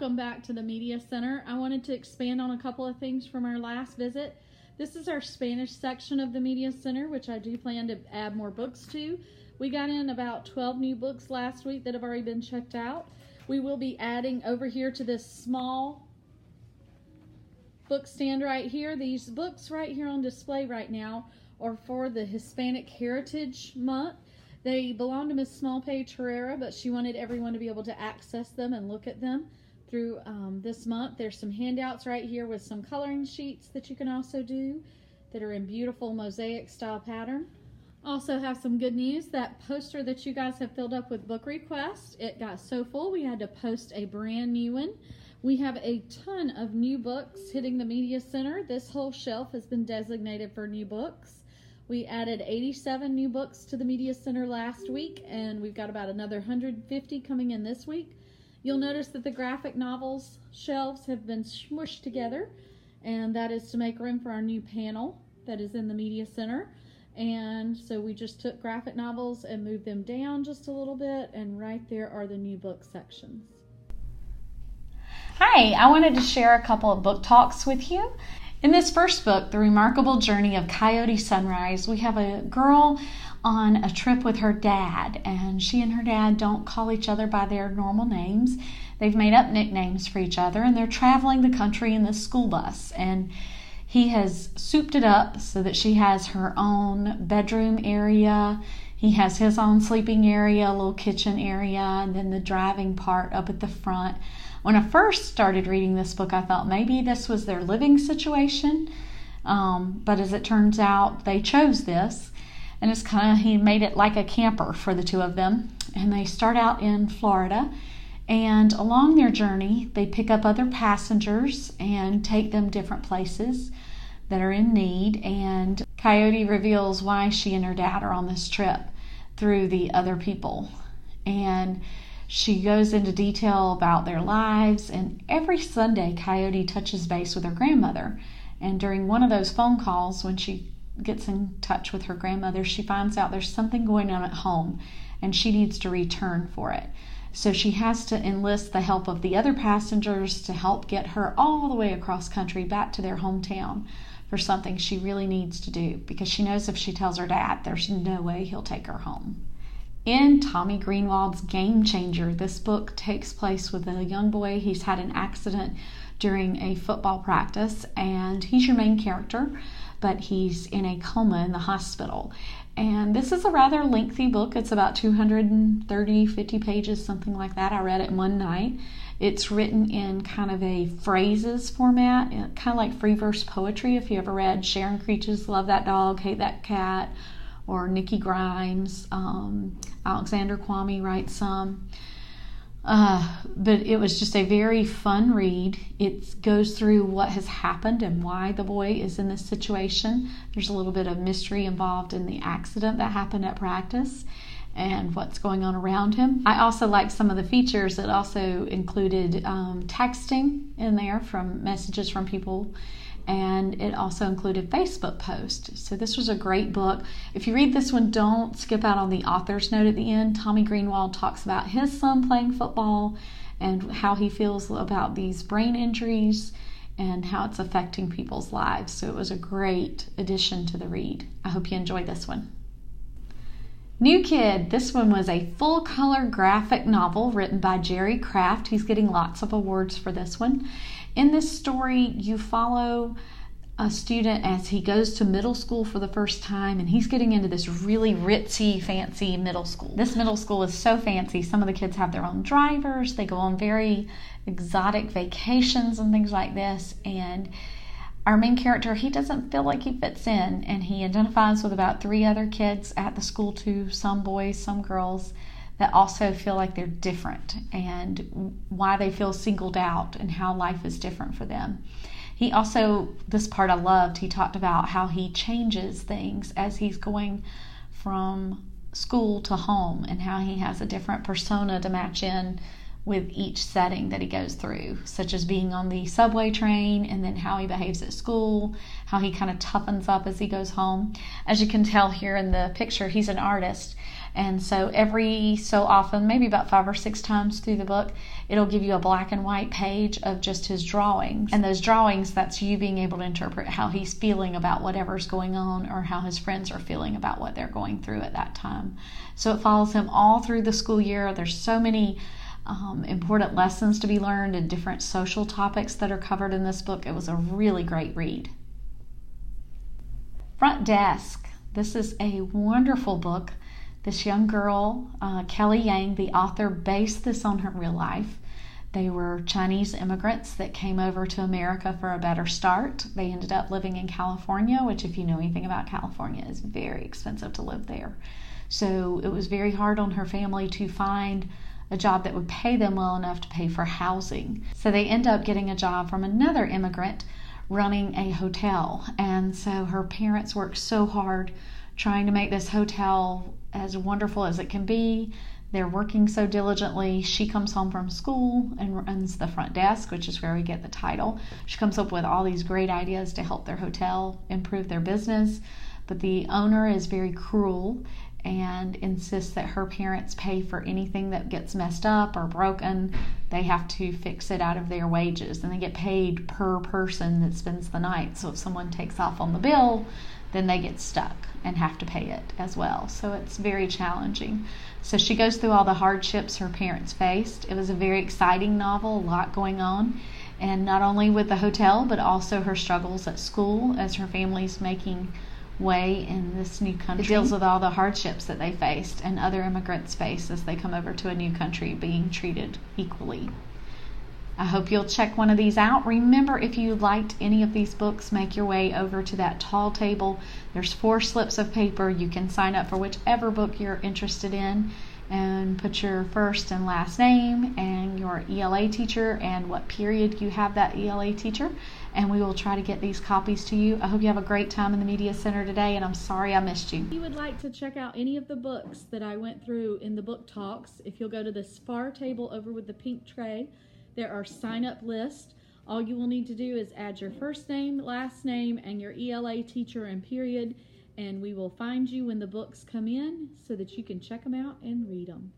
welcome back to the Media Center. I wanted to expand on a couple of things from our last visit. This is our Spanish section of the Media Center, which I do plan to add more books to. We got in about 12 new books last week that have already been checked out. We will be adding over here to this small book stand right here. These books right here on display right now are for the Hispanic Heritage Month. They belong to Miss Smallpage Herrera, but she wanted everyone to be able to access them and look at them through this month. There's some handouts right here with some coloring sheets that you can also do that are in beautiful mosaic style pattern. Also have some good news. That poster that you guys have filled up with book requests, it got so full we had to post a brand new one. We have a ton of new books hitting the Media Center. This whole shelf has been designated for new books. We added 87 new books to the Media Center last week, and we've got about another 150 coming in this week. You'll notice that the graphic novels shelves have been smushed together, and that is to make room for our new panel that is in the Media Center. And so we just took graphic novels and moved them down just a little bit, and right there are the new book sections. Hi, I wanted to share a couple of book talks with you. In this first book, The Remarkable Journey of Coyote Sunrise, we have a girl on a trip with her dad, and she and her dad don't call each other by their normal names. They've made up nicknames for each other, and they're traveling the country in this school bus, and he has souped it up so that she has her own bedroom area. He has his own sleeping area, a little kitchen area, and then the driving part up at the front. When I first started reading this book, I thought maybe this was their living situation, but as it turns out, they chose this, and it's he made it like a camper for the two of them. And they start out in Florida, and along their journey, they pick up other passengers and take them different places that are in need. And Coyote reveals why she and her dad are on this trip through the other people, and she goes into detail about their lives. And every Sunday, Coyote touches base with her grandmother. And during one of those phone calls, when she gets in touch with her grandmother, she finds out there's something going on at home and she needs to return for it. So she has to enlist the help of the other passengers to help get her all the way across country back to their hometown for something she really needs to do, because she knows if she tells her dad, there's no way he'll take her home. In Tommy Greenwald's Gamechanger, this book takes place with a young boy. He's had an accident during a football practice, and he's your main character, but he's in a coma in the hospital. And this is a rather lengthy book. It's about 50 pages, something like that. I read it in one night. It's written in kind of a phrases format, kind of like free verse poetry. If you ever read Sharon Creech's Love That Dog, Hate That Cat, or Nikki Grimes, Alexander Kwame writes some. But it was just a very fun read. It goes through what has happened and why the boy is in this situation. There's a little bit of mystery involved in the accident that happened at practice and what's going on around him. I also liked some of the features. It also included texting in there from messages from people, and it also included Facebook posts. So this was a great book. If you read this one, don't skip out on the author's note at the end. Tommy Greenwald talks about his son playing football and how he feels about these brain injuries and how it's affecting people's lives. So it was a great addition to the read. I hope you enjoyed this one. New Kid. This one was a full-color graphic novel written by Jerry Craft. He's getting lots of awards for this one. In this story, you follow a student as he goes to middle school for the first time, and he's getting into this really ritzy, fancy middle school. This middle school is so fancy. Some of the kids have their own drivers. They go on very exotic vacations and things like this. And our main character, he doesn't feel like he fits in, and he identifies with about 3 other kids at the school too, some boys, some girls, that also feel like they're different and why they feel singled out and how life is different for them. He also, this part I loved, he talked about how he changes things as he's going from school to home and how he has a different persona to match in with each setting that he goes through, such as being on the subway train and then how he behaves at school, how he kind of toughens up as he goes home. As you can tell here in the picture, he's an artist, And so every so often, maybe about 5 or 6 times through the book, it'll give you a black and white page of just his drawings. And those drawings, that's you being able to interpret how he's feeling about whatever's going on, or how his friends are feeling about what they're going through at that time. So it follows him all through the school year. There's so many important lessons to be learned and different social topics that are covered in this book. It was a really great read. Front Desk. This is a wonderful book. This young girl, Kelly Yang, the author, based this on her real life. They were Chinese immigrants that came over to America for a better start. They ended up living in California, which, if you know anything about California, is very expensive to live there. So it was very hard on her family to find a job that would pay them well enough to pay for housing. So they end up getting a job from another immigrant running a hotel. And so her parents worked so hard trying to make this hotel as wonderful as it can be. They're working so diligently. She comes home from school and runs the front desk, which is where we get the title. She comes up with all these great ideas to help their hotel improve their business. But the owner is very cruel and insists that her parents pay for anything that gets messed up or broken. They have to fix it out of their wages, and they get paid per person that spends the night. So if someone takes off on the bill, then they get stuck and have to pay it as well. So it's very challenging. So she goes through all the hardships her parents faced. It was a very exciting novel, a lot going on, and not only with the hotel, but also her struggles at school as her family's making way in this new country. It deals with all the hardships that they faced and other immigrants face as they come over to a new country, being treated equally. I hope you'll check one of these out. Remember, if you liked any of these books, make your way over to that tall table. There's 4 slips of paper. You can sign up for whichever book you're interested in and put your first and last name and your ELA teacher and what period you have that ELA teacher, and we will try to get these copies to you. I hope you have a great time in the Media Center today, and I'm sorry I missed you. If you would like to check out any of the books that I went through in the book talks, if you'll go to this far table over with the pink tray, there are sign-up lists. All you will need to do is add your first name, last name, and your ELA teacher and period, and we will find you when the books come in so that you can check them out and read them.